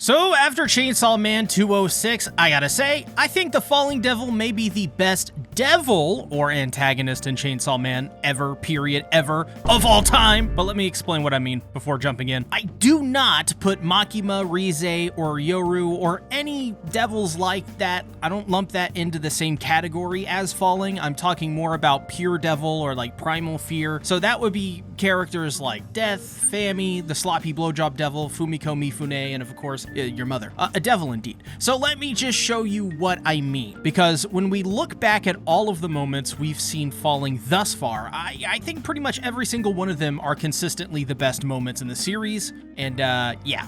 So after Chainsaw Man 206, I gotta say, I think the Falling Devil may be the best devil or antagonist in Chainsaw Man ever, period, ever, of all time. But let me explain what I mean before jumping in. I do not put Makima, Rize, or Yoru, or any devils like that. I don't lump that into the same category as Falling. I'm talking more about pure devil or like primal fear. So that would be characters like Death, Fami, the sloppy blowjob devil, Fumiko Mifune, and of course, your mother. A devil indeed. So let me just show you what I mean. Because when we look back at all of the moments we've seen Falling thus far, I think pretty much every single one of them are consistently the best moments in the series. And yeah,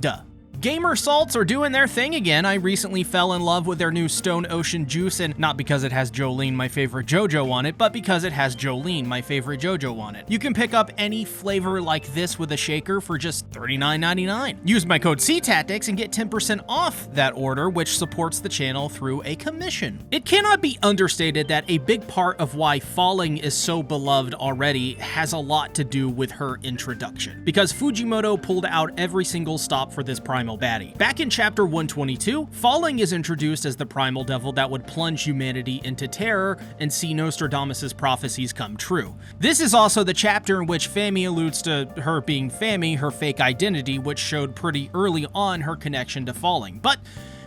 duh. Gamer salts are doing their thing again. I recently fell in love with their new Stone Ocean juice, and not because it has Jolene, my favorite JoJo, on it, but because it has Jolene, my favorite JoJo, on it. You can pick up any flavor like this with a shaker for just $39.99. Use my code CTACTICS and get 10% off that order, which supports the channel through a commission. It cannot be understated that a big part of why Falling is so beloved already has a lot to do with her introduction, because Fujimoto pulled out every single stop for this primal baddie. Back in chapter 122, Falling is introduced as the primal devil that would plunge humanity into terror and see Nostradamus' prophecies come true. This is also the chapter in which Fami alludes to her being Fami, her fake identity, which showed pretty early on her connection to Falling. But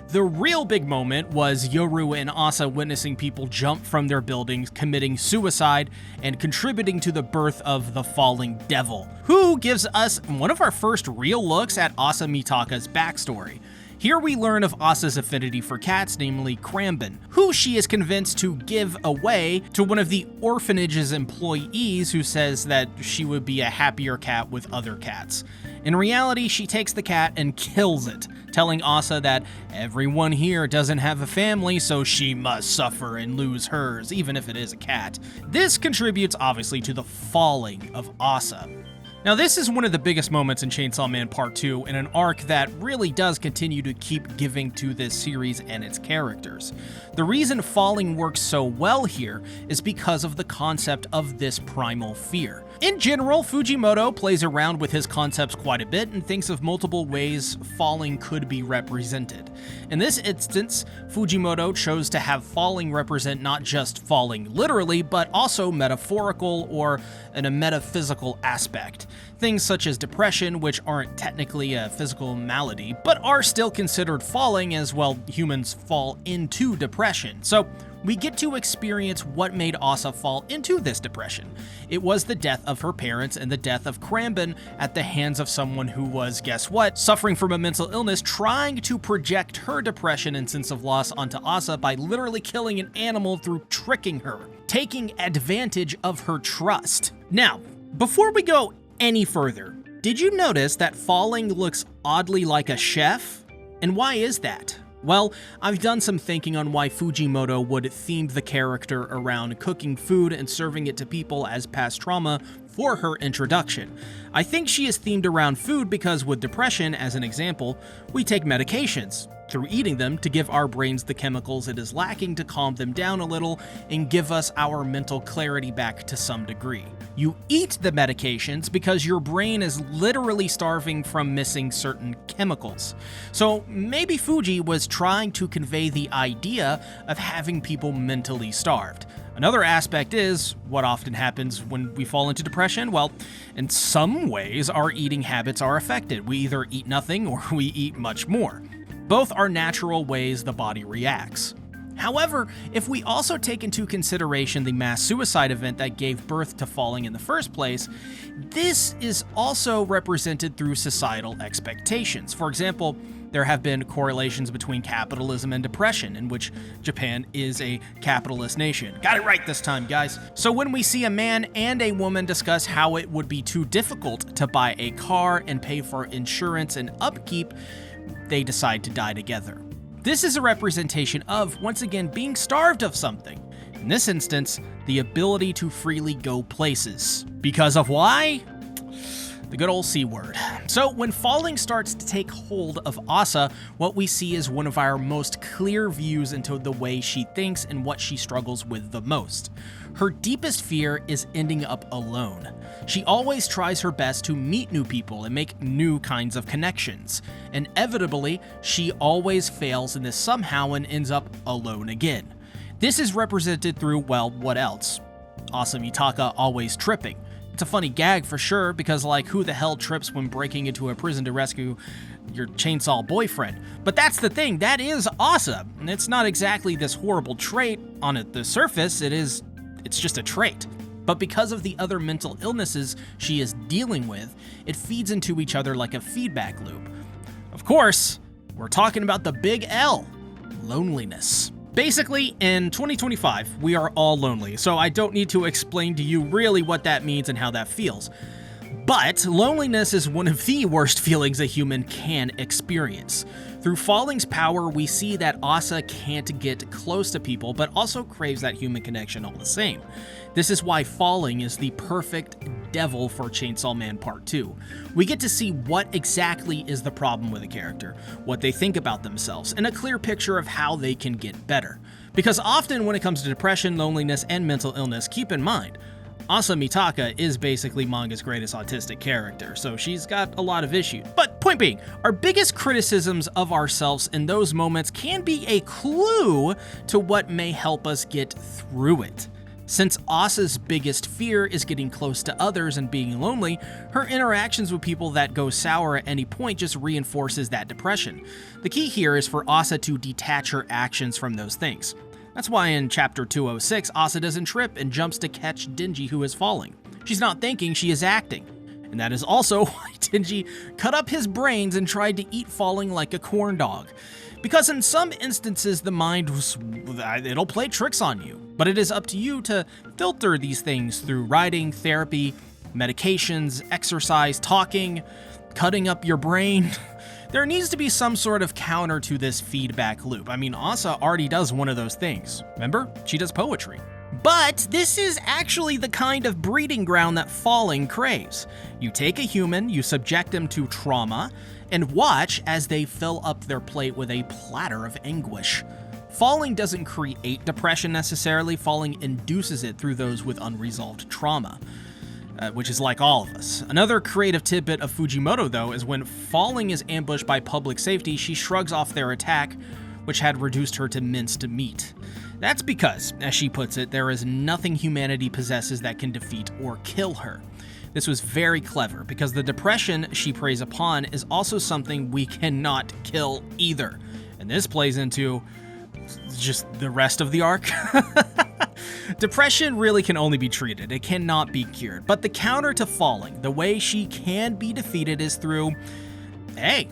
the real big moment was Yoru and Asa witnessing people jump from their buildings, committing suicide, and contributing to the birth of the Falling Devil, who gives us one of our first real looks at Asa Mitaka's backstory. Here we learn of Asa's affinity for cats, namely Cramben, who she is convinced to give away to one of the orphanage's employees who says that she would be a happier cat with other cats. In reality, she takes the cat and kills it, telling Asa that everyone here doesn't have a family, so she must suffer and lose hers, even if it is a cat. This contributes obviously to the falling of Asa. Now, this is one of the biggest moments in Chainsaw Man Part 2 in an arc that really does continue to keep giving to this series and its characters. The reason Falling works so well here is because of the concept of this primal fear. In general, Fujimoto plays around with his concepts quite a bit and thinks of multiple ways Falling could be represented. In this instance, Fujimoto chose to have Falling represent not just falling literally, but also metaphorical or in a metaphysical aspect. Things such as depression, which aren't technically a physical malady, but are still considered falling as, well, humans fall into depression. So we get to experience what made Asa fall into this depression. It was the death of her parents and the death of Cramben at the hands of someone who was, guess what, suffering from a mental illness, trying to project her depression and sense of loss onto Asa by literally killing an animal through tricking her, taking advantage of her trust. Now, before we go any further, did you notice that Falling looks oddly like a chef? And why is that? Well, I've done some thinking on why Fujimoto would theme the character around cooking food and serving it to people as past trauma for her introduction. I think she is themed around food because with depression, as an example, we take medications through eating them to give our brains the chemicals it is lacking to calm them down a little and give us our mental clarity back to some degree. You eat the medications because your brain is literally starving from missing certain chemicals. So maybe Fuji was trying to convey the idea of having people mentally starved. Another aspect is what often happens when we fall into depression. Well, in some ways, our eating habits are affected. We either eat nothing or we eat much more. Both are natural ways the body reacts. However, if we also take into consideration the mass suicide event that gave birth to Falling in the first place, this is also represented through societal expectations. For example, there have been correlations between capitalism and depression, in which Japan is a capitalist nation. Got it right this time, guys. So when we see a man and a woman discuss how it would be too difficult to buy a car and pay for insurance and upkeep, they decide to die together. This is a representation of, once again, being starved of something. In this instance, the ability to freely go places. Because of why? The good old C word. So when falling starts to take hold of Asa, what we see is one of our most clear views into the way she thinks and what she struggles with the most. Her deepest fear is ending up alone. She always tries her best to meet new people and make new kinds of connections. Inevitably, she always fails in this somehow and ends up alone again. This is represented through, well, what else? Asa Mitaka always tripping. It's a funny gag for sure, because like, who the hell trips when breaking into a prison to rescue your chainsaw boyfriend? But that's the thing, that is Asa. And it's not exactly this horrible trait on the surface, it's just a trait. But because of the other mental illnesses she is dealing with, it feeds into each other like a feedback loop. Of course, we're talking about the big L, loneliness. Basically, in 2025, we are all lonely, so I don't need to explain to you really what that means and how that feels. But loneliness is one of the worst feelings a human can experience. Through Falling's power, we see that Asa can't get close to people, but also craves that human connection all the same. This is why Falling is the perfect devil for Chainsaw Man Part 2. We get to see what exactly is the problem with a character, what they think about themselves, and a clear picture of how they can get better. Because often when it comes to depression, loneliness, and mental illness, keep in mind, Asa Mitaka is basically manga's greatest autistic character, so she's got a lot of issues. But point being, our biggest criticisms of ourselves in those moments can be a clue to what may help us get through it. Since Asa's biggest fear is getting close to others and being lonely, her interactions with people that go sour at any point just reinforces that depression. The key here is for Asa to detach her actions from those things. That's why in chapter 206, Asa doesn't trip and jumps to catch Denji, who is falling. She's not thinking, she is acting. And that is also why Denji cut up his brains and tried to eat Falling like a corn dog. Because in some instances, the mind, it'll play tricks on you. But it is up to you to filter these things through writing, therapy, medications, exercise, talking, cutting up your brain. There needs to be some sort of counter to this feedback loop. I mean, Asa already does one of those things. Remember? She does poetry. But this is actually the kind of breeding ground that Falling craves. You take a human, you subject them to trauma, and watch as they fill up their plate with a platter of anguish. Falling doesn't create depression necessarily, Falling induces it through those with unresolved trauma. Which is like all of us. Another creative tidbit of Fujimoto, though, is when Falling is ambushed by public safety, she shrugs off their attack, which had reduced her to minced meat. That's because, as she puts it, there is nothing humanity possesses that can defeat or kill her. This was very clever, because the depression she preys upon is also something we cannot kill either. And this plays into just the rest of the arc. Depression really can only be treated, it cannot be cured. But the counter to Falling, the way she can be defeated is through, hey,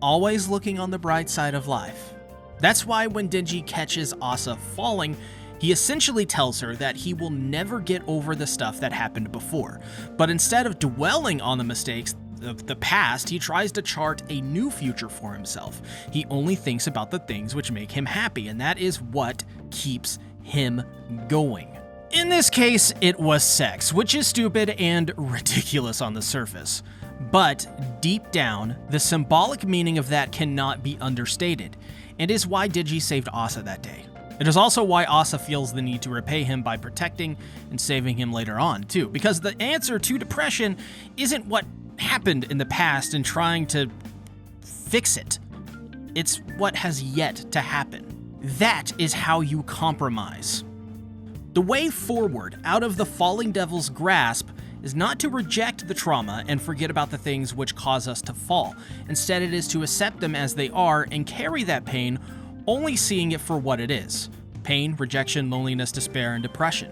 always looking on the bright side of life. That's why when Denji catches Asa falling, he essentially tells her that he will never get over the stuff that happened before. But instead of dwelling on the mistakes of the past, he tries to chart a new future for himself. He only thinks about the things which make him happy, and that is what keeps him going. In this case, it was sex, which is stupid and ridiculous on the surface. But deep down, the symbolic meaning of that cannot be understated, and is why Denji saved Asa that day. It is also why Asa feels the need to repay him by protecting and saving him later on, too, because the answer to depression isn't what happened in the past and trying to fix it. It's what has yet to happen. That is how you compromise. The way forward out of the falling devil's grasp is not to reject the trauma and forget about the things which cause us to fall. Instead, it is to accept them as they are and carry that pain, only seeing it for what it is. Pain, rejection, loneliness, despair, and depression.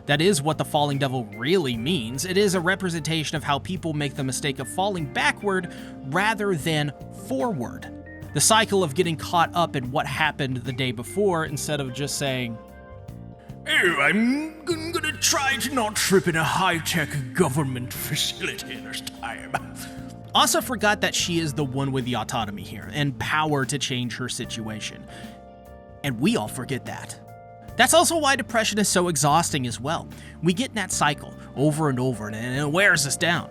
That is what the falling devil really means. It is a representation of how people make the mistake of falling backward rather than forward. The cycle of getting caught up in what happened the day before instead of just saying, "Oh, I'm gonna try to not trip in a high-tech government facility this time." Asa forgot that she is the one with the autonomy here and power to change her situation. And we all forget that. That's also why depression is so exhausting as well. We get in that cycle over and over and it wears us down.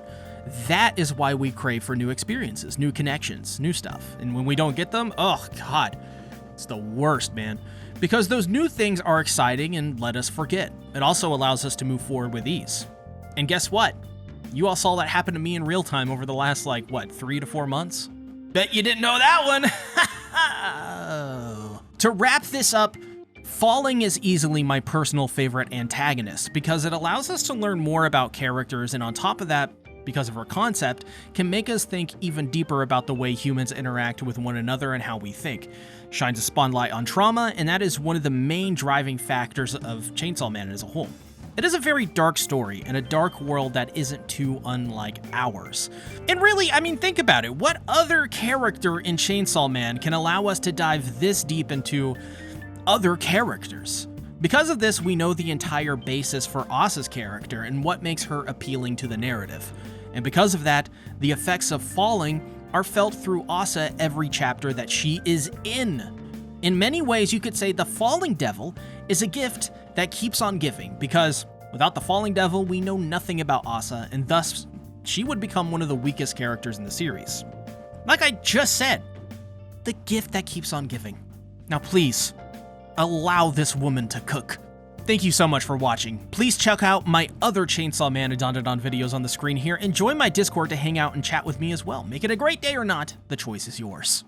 That is why we crave for new experiences, new connections, new stuff. And when we don't get them, oh God, it's the worst, man. Because those new things are exciting and let us forget. It also allows us to move forward with ease. And guess what? You all saw that happen to me in real time over the last, 3 to 4 months? Bet you didn't know that one. To wrap this up, Falling is easily my personal favorite antagonist because it allows us to learn more about characters, and on top of that, because of her concept, can make us think even deeper about the way humans interact with one another and how we think. Shines a spotlight on trauma, and that is one of the main driving factors of Chainsaw Man as a whole. It is a very dark story in a dark world that isn't too unlike ours. And really, think about it. What other character in Chainsaw Man can allow us to dive this deep into other characters? Because of this, we know the entire basis for Asa's character and what makes her appealing to the narrative. And because of that, the effects of Falling are felt through Asa every chapter that she is in. In many ways, you could say the Falling Devil is a gift that keeps on giving, because without the Falling Devil, we know nothing about Asa, and thus, she would become one of the weakest characters in the series. Like I just said, the gift that keeps on giving. Now please, allow this woman to cook. Thank you so much for watching. Please check out my other Chainsaw Man Adondadon videos on the screen here, and join my Discord to hang out and chat with me as well. Make it a great day or not, the choice is yours.